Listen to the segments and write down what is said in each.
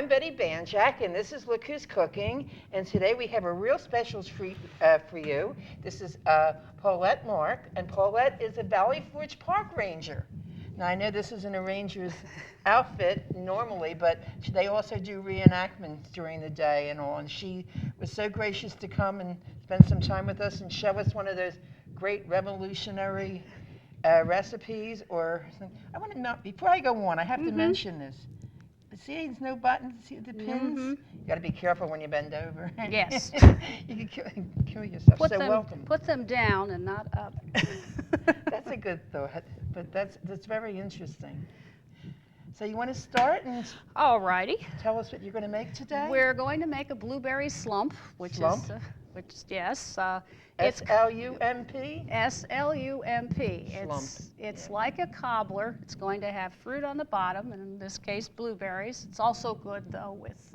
I'm Betty Banjack, and this is Look Who's Cooking. And today we have a real special treat for you. This is Paulette Mark, and Paulette is a Valley Forge Park Ranger. Now, I know this isn't a ranger's outfit normally, but they also do reenactments during the day and all. And she was so gracious to come and spend some time with us and show us one of those great revolutionary recipes. I want to know, before I go on, I have to mention this. See, there's no buttons. See the pins? You got to be careful when you bend over. Yes. You can kill yourself. Welcome. Put them down and not up. That's a good thought, but that's very interesting. So you want to start and Alrighty. Tell us what you're going to make today? We're going to make a blueberry slump, it's S-L-U-M-P? S-L-U-M-P. Slump. It's like a cobbler. It's going to have fruit on the bottom, and in this case, blueberries. It's also good, though, with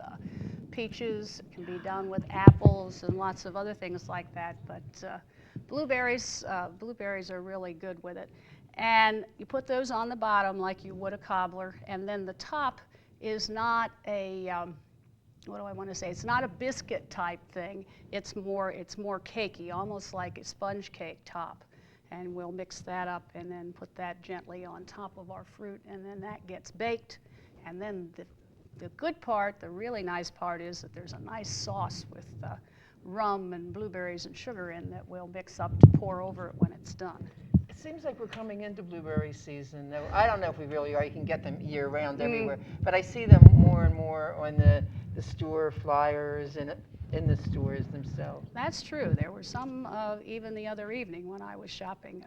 peaches. It can be done with apples and lots of other things like that. But blueberries are really good with it. And you put those on the bottom like you would a cobbler, and then the top is not a what do I want to say? It's not a biscuit type thing. It's more cakey, almost like a sponge cake top. And we'll mix that up and then put that gently on top of our fruit, and then that gets baked. And then the good part, the really nice part, is that there's a nice sauce with rum and blueberries and sugar in that we'll mix up to pour over it when it's done. It seems like we're coming into blueberry season, though. I don't know if we really are. You can get them year-round everywhere. But I see them more and more on the store flyers and in the stores themselves. That's true. There were some even the other evening when I was shopping,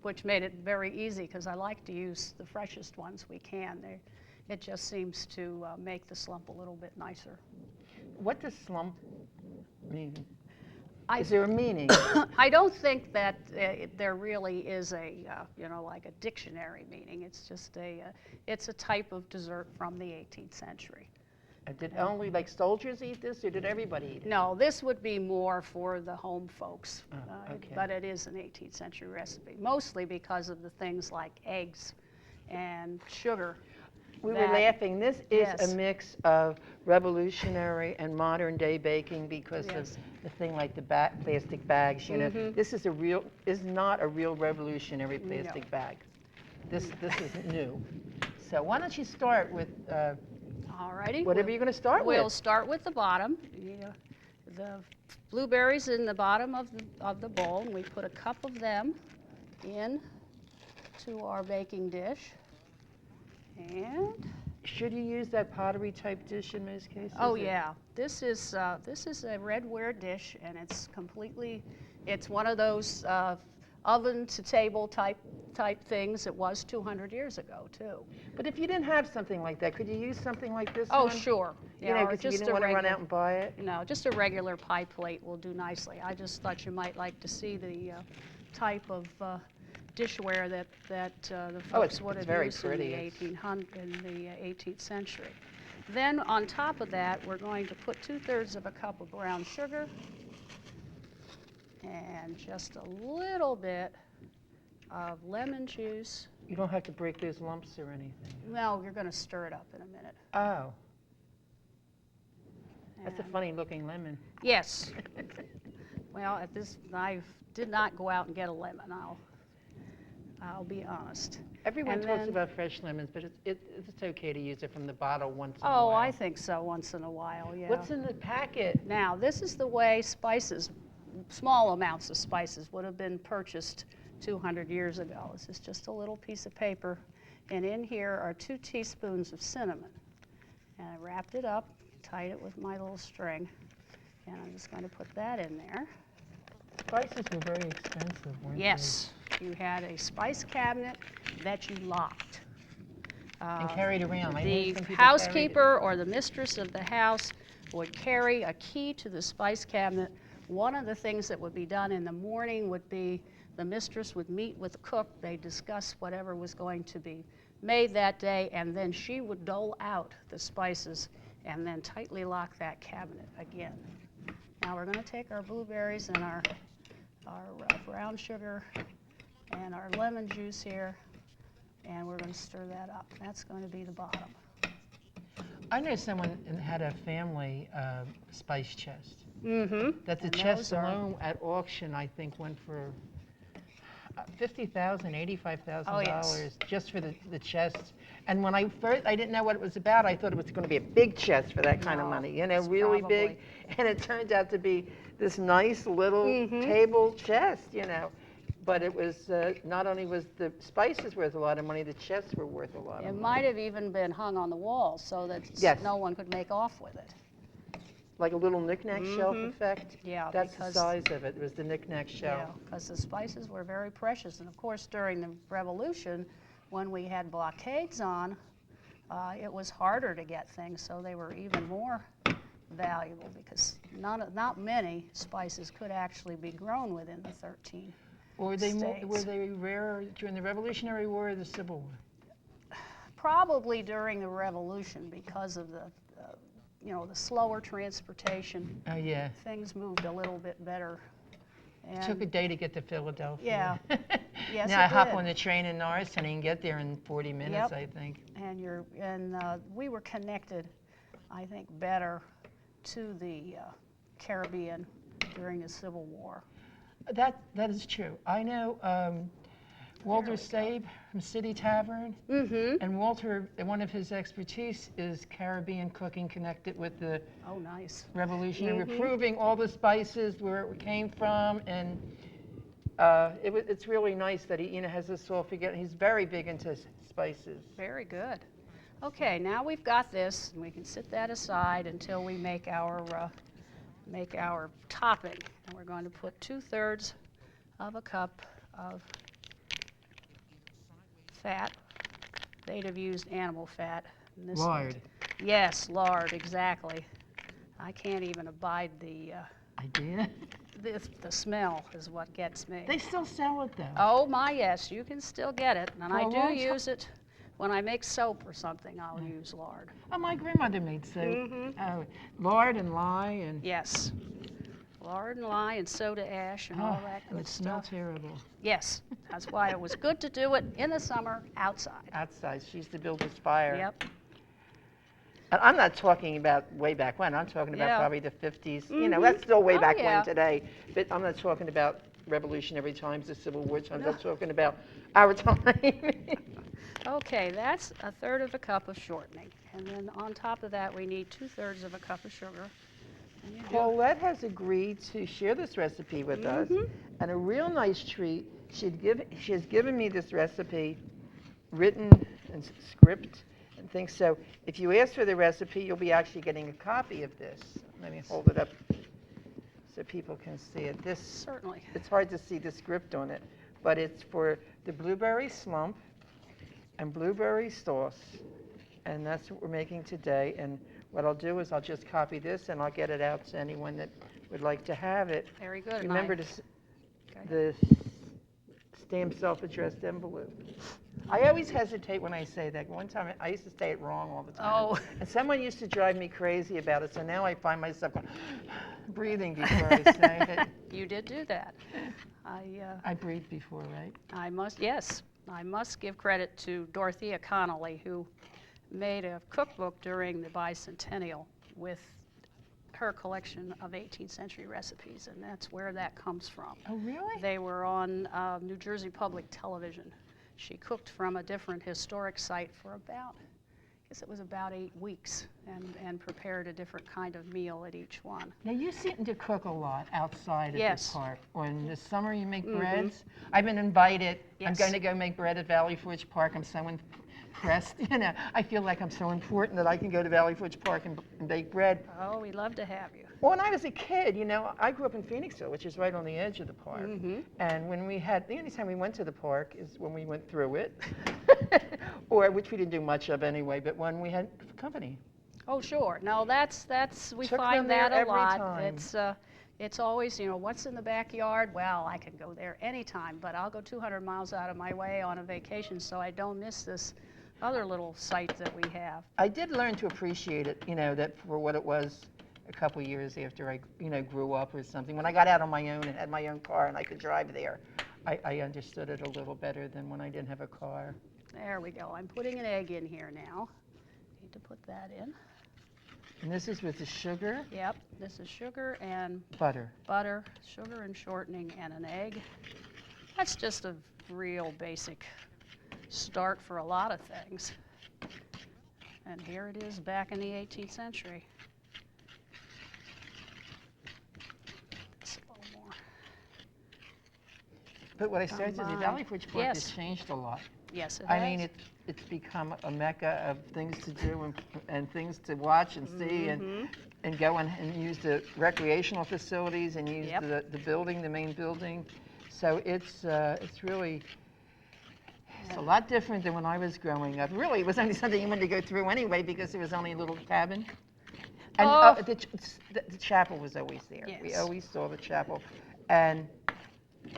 which made it very easy because I like to use the freshest ones we can. It just seems to make the slump a little bit nicer. What does slump mean? Is there a meaning? I don't think that there really is a, like a dictionary meaning. It's just it's a type of dessert from the 18th century. Did only like soldiers eat this, or did everybody eat it? No, this would be more for the home folks, Okay. but it is an 18th century recipe, mostly because of the things like eggs and sugar. We were laughing. This is Yes. a mix of revolutionary and modern day baking because Yes. of the thing like the plastic bags. You know, this is not a real revolutionary plastic bag. This is new. So why don't you start with Alrighty. whatever you're going to start with? We'll start with the bottom. The blueberries in the bottom of the bowl, and we put a cup of them in to our baking dish. And should you use that pottery type dish in most cases? oh yeah, this is a redware dish, and it's one of those oven to table type things. It was 200 years ago too. But if you didn't have something like that, could you use something like this Oh one? sure. You know, because you didn't want to run out and buy it? No, just a regular pie plate will do nicely. I just thought you might like to see the type of dishware that the folks would have used in the 18th century. Then on top of that, we're going to put 2/3 of a cup of brown sugar and just a little bit of lemon juice. You don't have to break those lumps or anything. No, you're going to stir it up in a minute. Oh. That's a funny looking lemon. Yes. Well, I did not go out and get a lemon. I'll be honest. Everyone talks about fresh lemons, but it's okay to use it from the bottle once in a while. Oh, I think so, once in a while, yeah. What's in the packet? Now, this is the way spices, small amounts of spices, would have been purchased 200 years ago. This is just a little piece of paper, and in here are 2 teaspoons of cinnamon. And I wrapped it up, tied it with my little string, and I'm just going to put that in there. Spices were very expensive, weren't they? Yes. You had a spice cabinet that you locked. And carried around. The housekeeper or the mistress of the house would carry a key to the spice cabinet. One of the things that would be done in the morning would be the mistress would meet with the cook. They'd discuss whatever was going to be made that day, and then she would dole out the spices and then tightly lock that cabinet again. Now we're going to take our blueberries and our brown sugar and our lemon juice here, and we're going to stir that up. That's going to be the bottom. I know someone had a family spice chest. Mm-hmm. That the And chest those are- alone at auction, I think, went for $50,000, $85,000 Oh, yes. just for the chest. And when I didn't know what it was about. I thought it was going to be a big chest for that kind of No, money, you know, it's really probably- big. And it turned out to be this nice little Mhm. table chest, you know. But it was not only was the spices worth a lot of money, the chests were worth a lot of It money. might have even been hung on the wall so that Yes. no one could make off with it. Like a little knick-knack shelf Mhm. effect. Yeah, That's the because- size of it. It was the knick-knack Yeah, shelf. because the spices were very precious. And of course, during the Revolution, when we had blockades on, it was harder to get things, so they were even more valuable because not many spices could actually be grown within the 13 Were states. they rare during the Revolutionary War or the Civil War? Probably during the Revolution because of the slower transportation. Oh, yeah. Things moved a little bit better. It took a day to get to Philadelphia. Yeah. Yes, Now I it hop did. on the train in Norristown and get there in 40 minutes, Yep. I think. And we were connected, I think, better to the Caribbean during the Civil War. That is true. I know Walter Stabe from City Tavern, Mm-hmm. and Walter, one of his expertise is Caribbean cooking connected with the Oh, nice. Revolution, and Mhm. proving all the spices, where it came from, and it's really nice that he has this soft forget. He's very big into spices. Very good. Okay, now we've got this, and we can set that aside until we make our topping. And we're going to put 2/3 of a cup of fat. They'd have used animal fat. And this Lard. Yes, lard, exactly. I can't even abide the Idea? smell is what gets me. They still sell it though. Oh my, yes, you can still get it, and For a I long do ti- use it when I make soap or something. I'll use lard. Oh, my grandmother made soap. Mhm. Oh, lard and lye and Yes, lard and lye and soda ash and all that it good would smell stuff. terrible. Yes, that's why it was good to do it in the summer outside. Outside, she used to build this fire. Yep. And I'm not talking about way back when. I'm talking about Yeah. probably the 50s. Mhm. That's still way Oh, back yeah. when today. But I'm not talking about revolutionary times, the Civil War times. No. I'm talking about our time. Okay, that's 1/3 of a cup of shortening, and then on top of that, we need 2/3 of a cup of sugar. And you do- Paulette has agreed to share this recipe with us. Mhm. And a real nice treat, she has given me this recipe written in script and things. So if you ask for the recipe, you'll be actually getting a copy of this. Let me hold it up so people can see it. Certainly. It's hard to see the script on it, but it's for the blueberry slump and blueberry sauce. And that's what we're making today. And what I'll do is I'll just copy this and I'll get it out to anyone that would like to have it. Very good. and Remember I- the stamped self-addressed envelope. I always hesitate when I say that. One time I used to say it wrong all the time. Oh. And someone used to drive me crazy about it, so now I find myself going, breathing before I say it. You did do that. I breathed before, right? I must give credit to Dorothea Connolly, who made a cookbook during the bicentennial with her collection of 18th century recipes, and that's where that comes from. Oh, really? They were on New Jersey Public Television. She cooked from a different historic site for about 8 weeks and prepared a different kind of meal at each one. Now, you seem to cook a lot outside of Yes. the park. Or in the summer, you make Mhm. breads. I've been invited. I'm Yes. going to go make bread at Valley Forge Park. I'm so impressed. I feel like I'm so important that I can go to Valley Forge Park and bake bread. Oh, we'd love to have you. Well, when I was a kid, I grew up in Phoenixville, which is right on the edge of the park. Mhm. And when the only time we went to the park is when we went through it, or which we didn't do much of anyway, but when we had company. Oh, sure. No, that's we Took them find there that a every lot. time. It's always, what's in the backyard? Well, I can go there anytime, but I'll go 200 miles out of my way on a vacation so I don't miss this other little site that we have. I did learn to appreciate it, that for what it was a couple years after I, grew up or something. When I got out on my own and had my own car and I could drive there, I understood it a little better than when I didn't have a car. There we go. I'm putting an egg in here now. Need to put that in. And this is with the sugar, Yep, this is sugar and butter. butter, sugar and shortening, and an egg. That's just a real basic start for a lot of things. And here it is back in the 18th century. Just a little more. But what I started to say, Combined. Valley Forge Park has Yes. changed a lot. Yes, it I has. mean, it's become a mecca of things to do and things to watch and see and go and use the recreational facilities and use Yep. the building, the main building. So it's really it's a lot different than when I was growing up. Really, it was only something you wanted to go through anyway because it was only a little cabin. And Oh. the chapel was always there. We Yes. always saw the chapel. And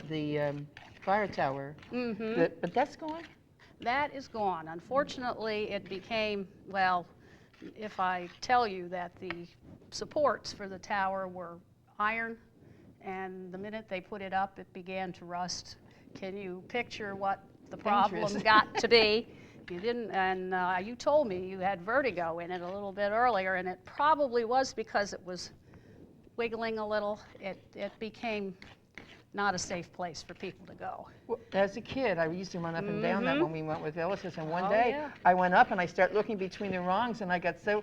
the fire tower, but that's gone? That is gone. Unfortunately, it became, well, if I tell you that the supports for the tower were iron, and the minute they put it up, it began to rust. Can you picture what the problem Dangerous. got to be? You didn't, and you told me you had vertigo in it a little bit earlier, and it probably was because it was wiggling a little. It became not a safe place for people to go. Well, as a kid, I used to run up and down that when we went with Ellis's, and one Oh, day yeah. I went up and I started looking between the rungs, and I got so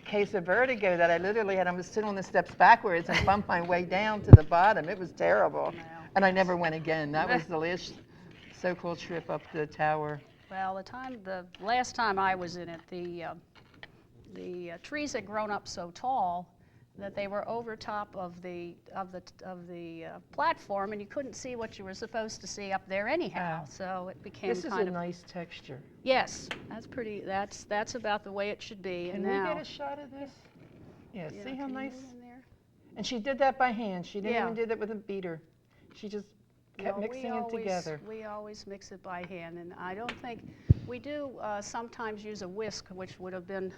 case of vertigo that I literally had to sit on the steps backwards and bump my way down to the bottom. It was terrible. Wow. And I never went again. That was the last so-called trip up the tower. Well, the last time I was in it, the trees had grown up so tall that they were over top of the platform, and you couldn't see what you were supposed to see up there anyhow. So it became This is kind a of nice texture. yes. That's pretty. That's about the way it should be. Can and we now, get a shot of this? Yeah, yeah, see how can you nice? move in there? And she did that by hand. She didn't Yeah. even do that with a beater. She just kept No, mixing it together. We always mix it by hand, and I don't think we do sometimes use a whisk, which would have been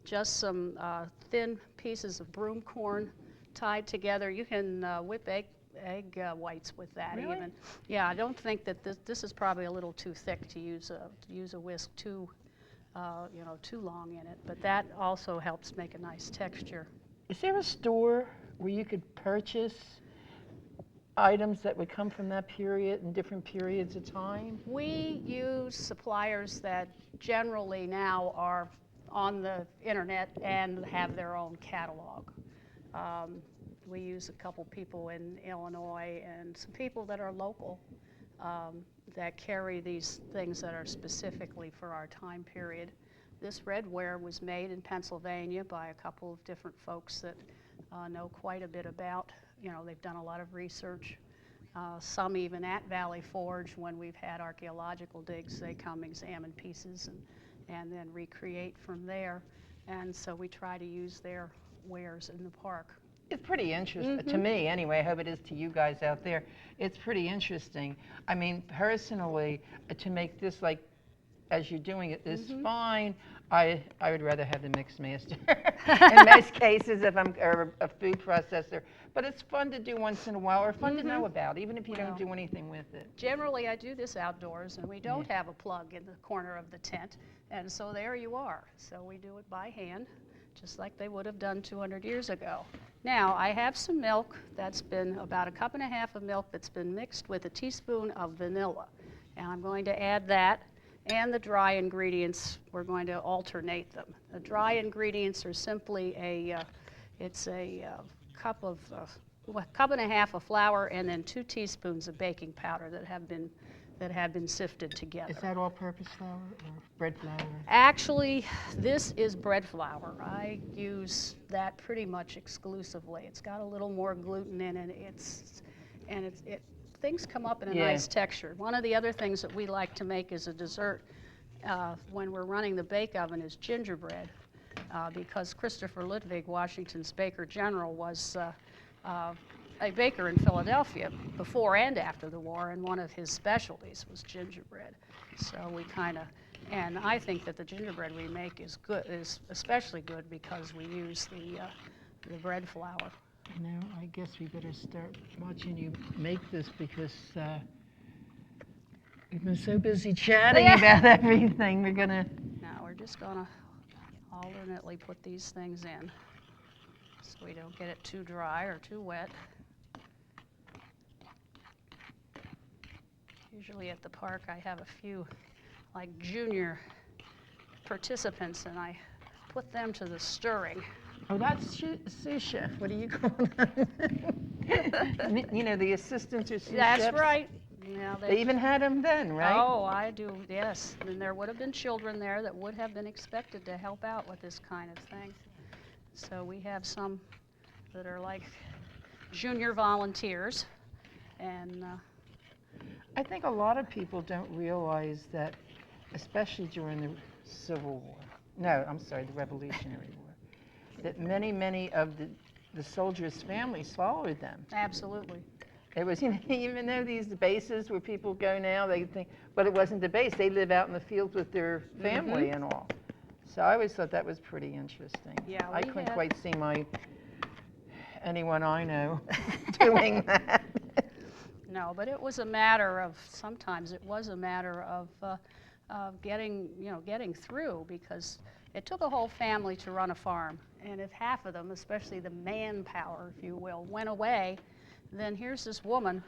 just some thin pieces of broom corn tied together. You can whip egg whites with that. Really? Even. Yeah, I don't think that this is probably a little too thick to use a whisk too long in it, but that also helps make a nice texture. Is there a store where you could purchase items that would come from that period in different periods of time? We use suppliers that generally now are on the internet and have their own catalog. We use a couple people in Illinois and some people that are local that carry these things that are specifically for our time period. This redware was made in Pennsylvania by a couple of different folks that know quite a bit about, they've done a lot of research. Some even at Valley Forge, when we've had archaeological digs, they come examine pieces and then recreate from there. And so we try to use their wares in the park. It's pretty interesting, to me anyway. I hope it is to you guys out there. It's pretty interesting. I mean, personally, to make this like, as you're doing it, is fine. I would rather have the mix master in most cases if I'm or a food processor. But it's fun to do once in a while, or fun to know about, even if you don't do anything with it. Generally, I do this outdoors, and we don't have a plug in the corner of the tent, and so there you are. So we do it by hand, just like they would have done 200 years ago. Now, I have some milk that's been about a cup and a half of milk that's been mixed with a teaspoon of vanilla, and I'm going to add that. And the dry ingredients, we're going to alternate them. The dry ingredients are simply it's a cup and a half of flour and then 2 teaspoons of baking powder that have been sifted together. Is that all-purpose flour or bread flour? Actually, this is bread flour. I use that pretty much exclusively. It's got a little more gluten in it. Things come up in a nice texture. One of the other things that we like to make as a dessert when we're running the bake oven is gingerbread, because Christopher Ludwig, Washington's Baker General, was a baker in Philadelphia before and after the war, and one of his specialties was gingerbread. So we and I think that the gingerbread we make is especially good because we use the bread flour. Now, I guess we better start watching you make this because we've been so busy chatting about everything. We're Now we're just gonna alternately put these things in. so we don't get it too dry or too wet. Usually at the park I have a few like junior participants and I put them to the stirring. Oh, that's sous chef. What do you call them? You know, the assistants or sous chefs? That's right. Yeah, They even had them then, right? Oh, I do, yes. And there would have been children there that would have been expected to help out with this kind of thing. So we have some that are like junior volunteers. And I think a lot of people don't realize that, especially during the Civil War, no, I'm sorry, the Revolutionary War, that many of the soldiers' families followed them. absolutely. It was, you know, even though these bases where people go now, they think, but it wasn't the base. They live out in the fields with their family and all. So I always thought that was pretty interesting. Yeah, I we couldn't had- quite see anyone I know doing that. No, but it was a matter of, sometimes it was a matter of getting through, because it took a whole family to run a farm. And if half of them, especially the manpower, if you will, went away, then here's this woman,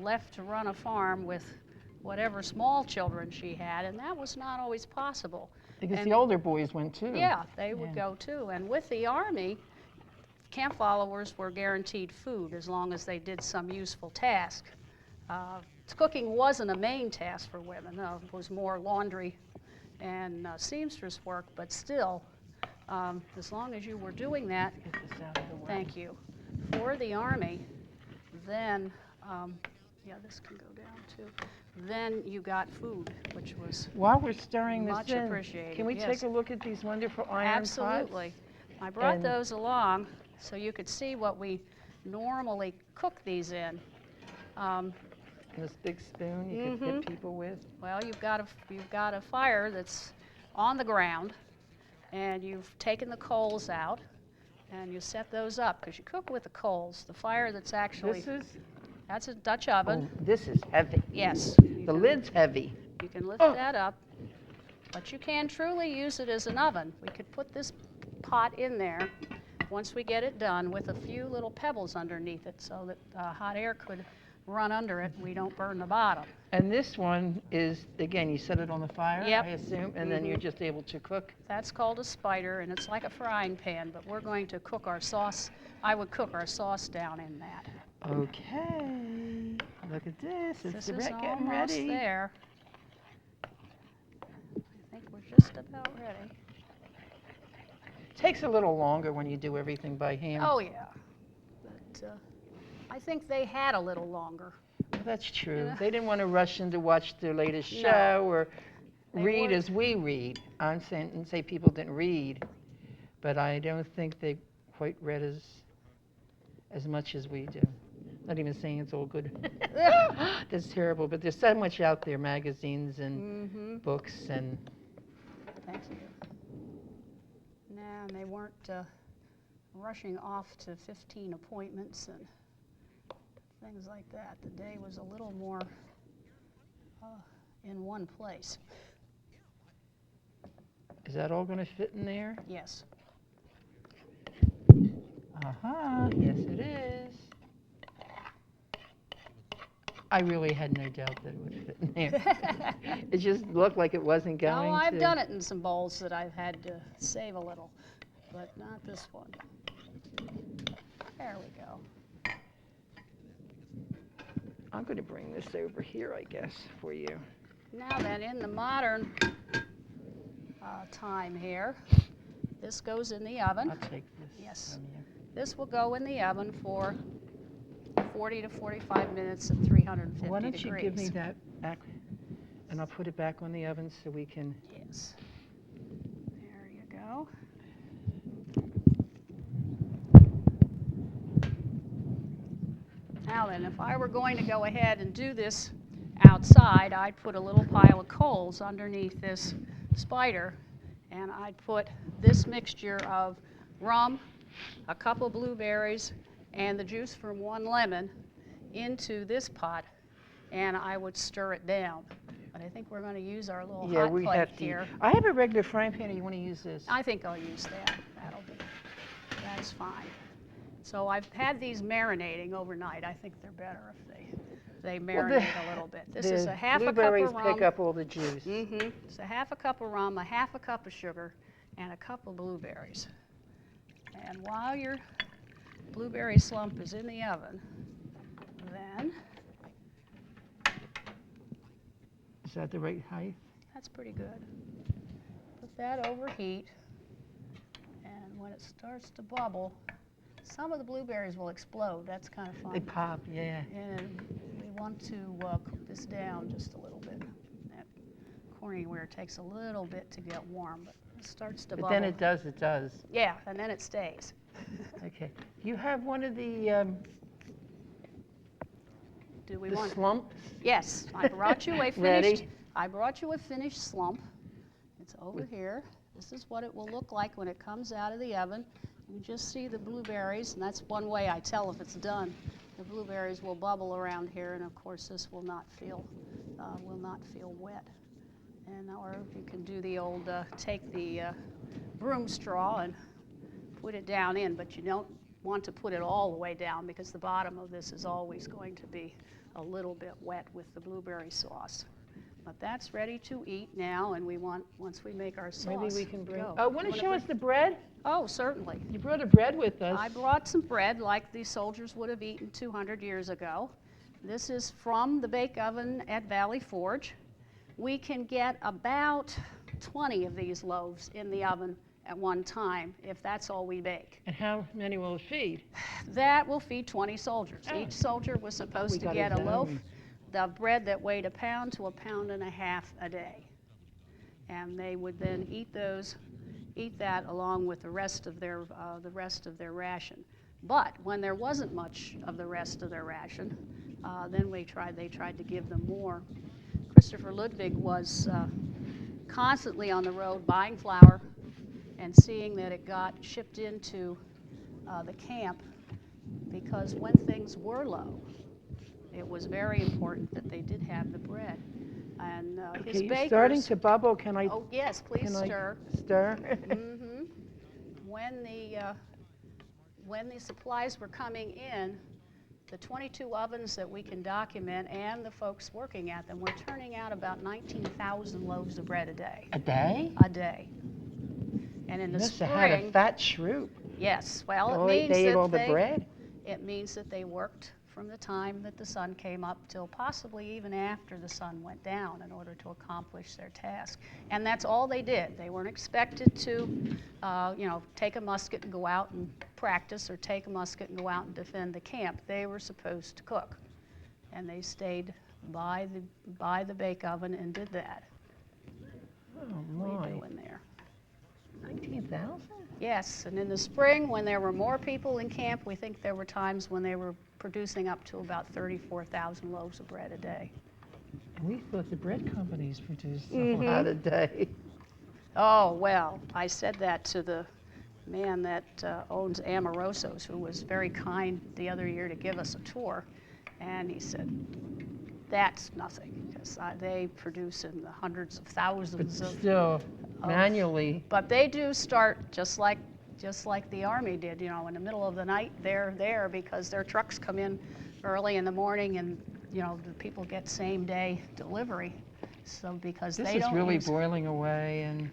left to run a farm with whatever small children she had, and that was not always possible. Because the older boys went too. Yeah, they would go too. And with the Army, camp followers were guaranteed food as long as they did some useful task. Cooking wasn't a main task for women. It was more laundry and seamstress work, but still, as long as you were doing that, Get this out of the way. thank you, for the Army, then, this can go down too, then you got food, which was While we're stirring this much in, appreciated. can we yes. take a look at these wonderful iron pots? Absolutely. I brought And- those along so you could see what we normally cook these in. And this big spoon you could hit people with. Well, you've got a fire that's on the ground, and you've taken the coals out, and you set those up because you cook with the coals. The fire that's actually that's a Dutch oven. Oh, this is heavy. Yes. The lid's heavy. You can lift that up, but you can truly use it as an oven. We could put this pot in there once we get it done with a few little pebbles underneath it so that hot air could run under it and we don't burn the bottom. And this one is, again, you set it on the fire, Yep. I assume, and then you're just able to cook. That's called a spider, and it's like a frying pan, but we're going to cook our sauce. I would cook our sauce down in that. Okay. Look at this. It's This is getting almost ready. there. I think we're just about ready. Takes a little longer when you do everything by hand. Oh, yeah. But I think they had a little longer. Well, that's true. Yeah. They didn't want to rush in to watch their latest No. show or They read were- as we read. I'm saying, and say people didn't read, but I don't think they quite read as much as we do. Not even saying it's all good. That's terrible, but there's so much out there, magazines and books and. Thank you. No, and they weren't rushing off to 15 appointments and things like that. The day was a little more in one place. Is that all going to fit in there? Yes. Yes it is. I really had no doubt that it would fit in there. It just looked like it wasn't going Oh, to. I've done it in some bowls that I've had to save a little, but not this one. There we go. I'm going to bring this over here, I guess, for you. Now then, in the modern time here, this goes in the oven. I'll take this Yes. from you. This will go in the oven for 40 to 45 minutes at 350 degrees. Why don't you give me that back, and I'll put it back on the oven so we can. Yes. There you go. Now then, if I were going to go ahead and do this outside, I'd put a little pile of coals underneath this spider, and I'd put this mixture of rum, a couple blueberries, and the juice from one lemon into this pot, and I would stir it down. But I think we're going to use our little hot we plate have to. here. I have a regular frying pan. Or you want to use this? I think I'll use that. That'll that's fine. So I've had these marinating overnight. I think they're better if they marinate a little bit. This is a half a cup of blueberries rum. pick up all the juice. It's a half a cup of rum, a half a cup of sugar, and a cup of blueberries. And while your blueberry slump is in the oven, then Is that the right height? that's pretty good. Put that over heat, and when it starts to bubble, some of the blueberries will explode. That's kind of fun. They pop, yeah. And we want to cook this down just a little bit. That corningware takes a little bit to get warm, but it starts to bubble. But then it does. Yeah, and then it stays. Okay. You have one of the Do we want? slumps? Yes, I brought you a Ready? finished. I brought you a finished slump. It's over here. This is what it will look like when it comes out of the oven. You just see the blueberries, and that's one way I tell if it's done. The blueberries will bubble around here, and of course this will not feel wet. And or you can do the old take the broom straw and put it down in, but you don't want to put it all the way down because the bottom of this is always going to be a little bit wet with the blueberry sauce. But that's ready to eat now, and we want, once we make our sauce, Maybe we can bring. go. Oh, want to show us the bread? Oh, certainly. You brought a bread with us. I brought some bread like the soldiers would have eaten 200 years ago. This is from the bake oven at Valley Forge. We can get about 20 of these loaves in the oven at one time if that's all we bake. And how many will it feed? That will feed 20 soldiers. Oh. Each soldier was supposed to get a loaf of bread that weighed 1 pound to 1.5 pounds a day. And they would then eat that along with the rest of their ration. But when there wasn't much of the rest of their ration, then they tried to give them more. Christopher Ludwig was constantly on the road buying flour and seeing that it got shipped into the camp, because when things were low, it was very important that they did have the bread. And his Okay, bakers. you're starting to bubble. Can I? Oh yes, please can stir. I stir? Mm-hmm. When the supplies were coming in, the 22 ovens that we can document and the folks working at them were turning out about 19,000 loaves of bread a day. A day? A day. And in the Must spring, have had a fat shroop. yes, well, Oh, it means they ate that all the bread? It means that they worked from the time that the sun came up till possibly even after the sun went down in order to accomplish their task. And that's all they did. They weren't expected to, take a musket and go out and practice, or take a musket and go out and defend the camp. They were supposed to cook. And they stayed by the bake oven and did that. Oh, What my. are you doing there? 19,000? Yes, and in the spring, when there were more people in camp, we think there were times when they were producing up to about 34,000 loaves of bread a day. We thought the bread companies produced a lot a day. Oh, well, I said that to the man that owns Amoroso's, who was very kind the other year to give us a tour, and he said, that's nothing, because they produce in the hundreds of thousands But of... still, manually. But they do start just like the Army did, in the middle of the night. They're there because their trucks come in early in the morning, and the people get same day delivery. So because This they is don't really use, boiling away, and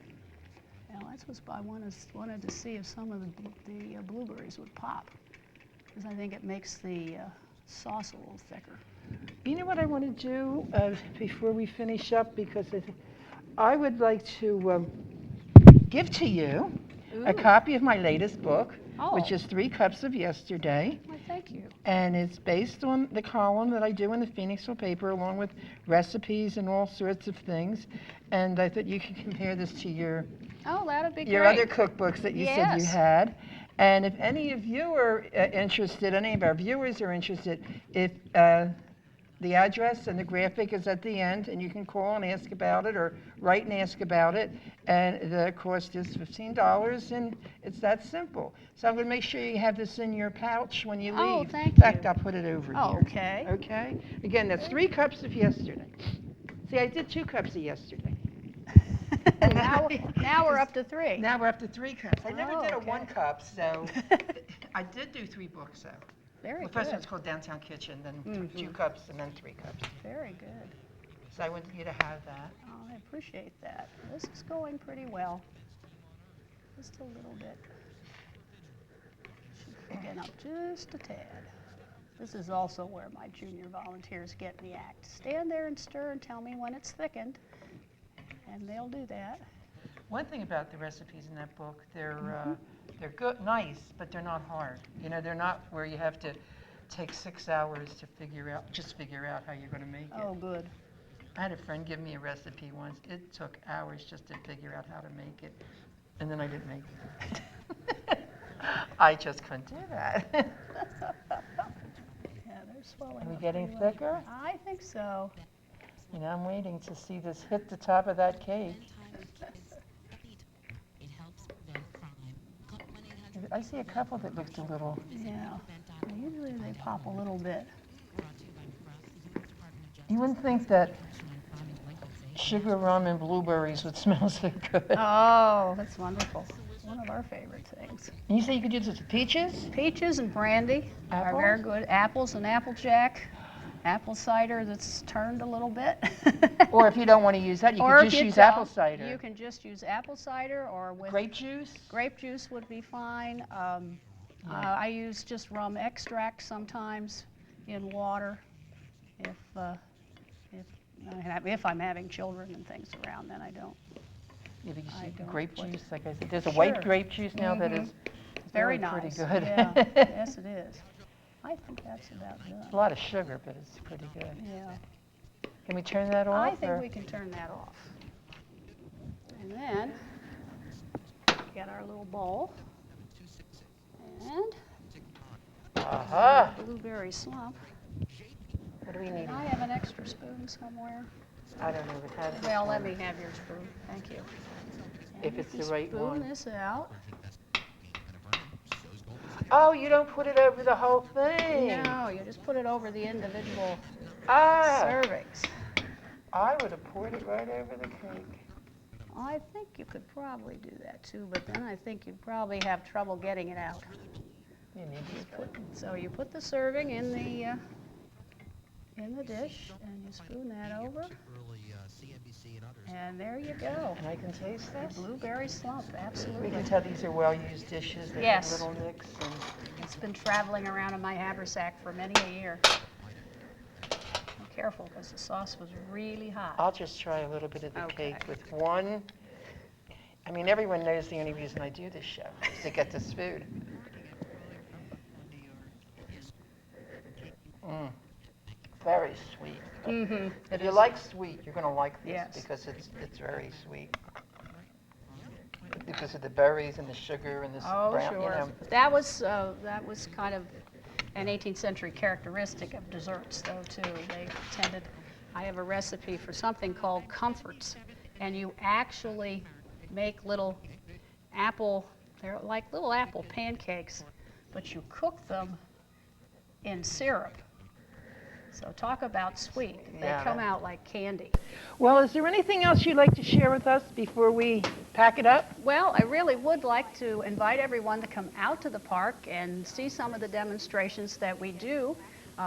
that's what I wanted to see if some of the blueberries would pop, because I think it makes the sauce a little thicker. you know what I want to do before we finish up, because I would like to give to you a copy of my latest book, which is 3 Cups of Yesterday. Well, thank you. And it's based on the column that I do in the Phoenixville paper, along with recipes and all sorts of things. And I thought you could compare this to your That'd be your great. other cookbooks that you said you had. And if any of you are interested, any of our viewers are interested, if the address and the graphic is at the end, and you can call and ask about it, or write and ask about it. And the cost is $15, and it's that simple. So I'm going to make sure you have this in your pouch when you leave. Oh, thank In fact, you. I'll put it over here. Okay. Okay? Again, that's 3 cups of yesterday. See, I did 2 cups of yesterday. And Now we're up to 3. Now we're up to 3 cups. I never Oh, did a okay. 1 cup, so I did do 3 books, though. Very Well, first good. one's called Downtown Kitchen, then 2 Mhm. cups, and then 3 cups. Very good. So I wanted you to have that. Oh, I appreciate that. This is going pretty well. Just a little bit. Should thicken up just a tad. This is also where my junior volunteers get in the act. Stand there and stir and tell me when it's thickened, and they'll do that. One thing about the recipes in that book, they're good, nice, but they're not hard. You know, they're not where you have to take 6 hours to figure out how you're going to make it. Oh, good. I had a friend give me a recipe once. It took hours just to figure out how to make it, and then I didn't make it. I just couldn't do that. Yeah, they're swelling Are we up getting pretty well. thicker? I think so. You know, I'm waiting to see this hit the top of that cake. I see a couple that looked a little. Yeah. Usually they pop a little bit. You wouldn't think that sugar, rum, and blueberries would smell so good. Oh, that's wonderful. One of our favorite things. And you say you could use it with peaches? Peaches and brandy are very good. Apples and Applejack. Apple cider that's turned a little bit. Or if you don't want to use that, you Or could if just you use don't, apple cider. You can just use apple cider or with Grape juice? grape juice would be fine. Yeah. I use just rum extract sometimes in water if I'm having children and things around, then I don't. Yeah, because I don't grape put- juice, like I said, there's a Sure. white grape juice now that Mhm. is Very really nice. pretty good. Yeah. Yes, it is. I think that's about It's a done. lot of sugar, but it's pretty good. Yeah. Can we turn that off? I think or- we can turn that off. And then get our little bowl and Aha! blueberry slump. What do we need? I have an extra spoon somewhere. I don't know if it has this Well, let one. me have your spoon. Thank you. If And it's you the right spoon one. this out. Oh, you don't put it over the whole thing. No, you just put it over the individual Ah! servings. I would have poured it right over the cake. I think you could probably do that too, but then I think you'd probably have trouble getting it out. You need to spoon. So you put the serving in the dish and you spoon that over. And there you go. And I can taste this? Blueberry slump, We absolutely. can tell these are well-used dishes. They Yes. have little nicks and It's been traveling around in my haversack for many a year. Be careful because the sauce was really hot. I'll just try a little bit of the Okay. cake with one. I mean, everyone knows the only reason I do this show is to get this food. Mm. Very sweet. Mm-hmm. If you like sweet, you're going to like this Yes. because it's very sweet. Because of the berries and the sugar and the Oh, brown, sure. you know. That was kind of an 18th century characteristic of desserts, though, too. They tended. I have a recipe for something called comforts, and you actually make little apple. They're like little apple pancakes, but you cook them in syrup. So talk about sweet. They Yeah, come that- out like candy. Well, is there anything else you'd like to share with us before we pack it up? Well, I really would like to invite everyone to come out to the park and see some of the demonstrations that we do.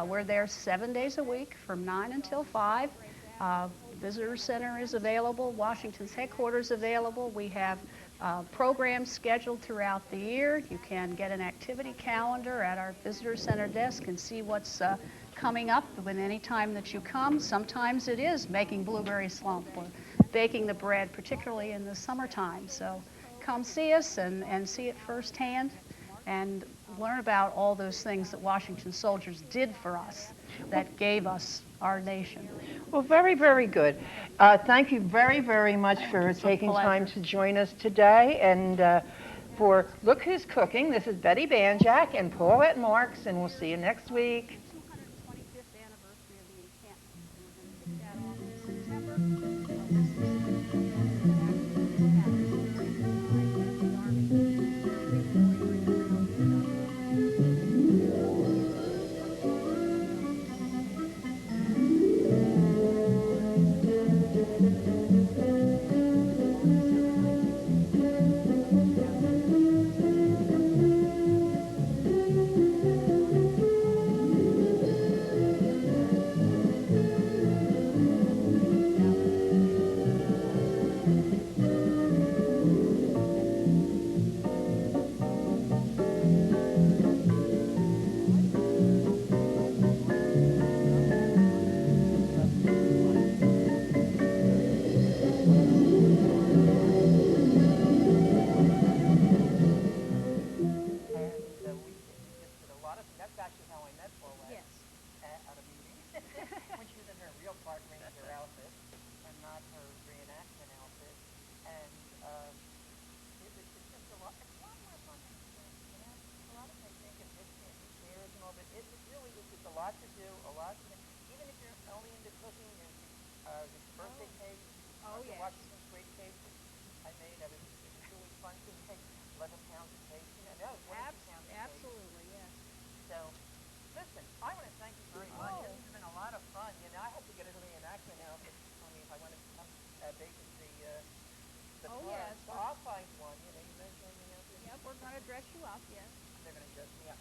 We're there 7 days a week from 9 until 5. Visitor Center is available. Washington's headquarters available. We have programs scheduled throughout the year. You can get an activity calendar at our Visitor Center desk and see what's coming up when any time that you come. Sometimes it is making blueberry slump or baking the bread, particularly in the summertime. So come see us and see it firsthand and learn about all those things that Washington soldiers did for us that gave us our nation. Well, very, very good. Thank you very, very much for taking pleasure. time to join us today. And for Look Who's Cooking, this is Bette Banjack and Paulette Marks, and we'll see you next week. met Paulette Yes. at a meeting when she was in her real park ranger outfit and not her reenactment outfit. And it's just a lot. It's a lot more fun than you think. You know, a lot of them think it's candy fairs and all, but it really is. It's a lot to do. A lot to even if you're only into cooking. There's this birthday cake. Oh, Martha yes. Washington's great cake that I made. It was really fun to make. 11 pounds of cake. You know, no, 22 pounds of cake. Absolutely, yes. So, listen, I want to thank you very much. Oh. This has been a lot of fun. You know, I had to get a reenactment outfit for me if I want to become bacon the Oh, park. yes. So I'll find one. You know, you mentioned anything else? Yep, we're going to dress you up, yes. They're going to dress me up.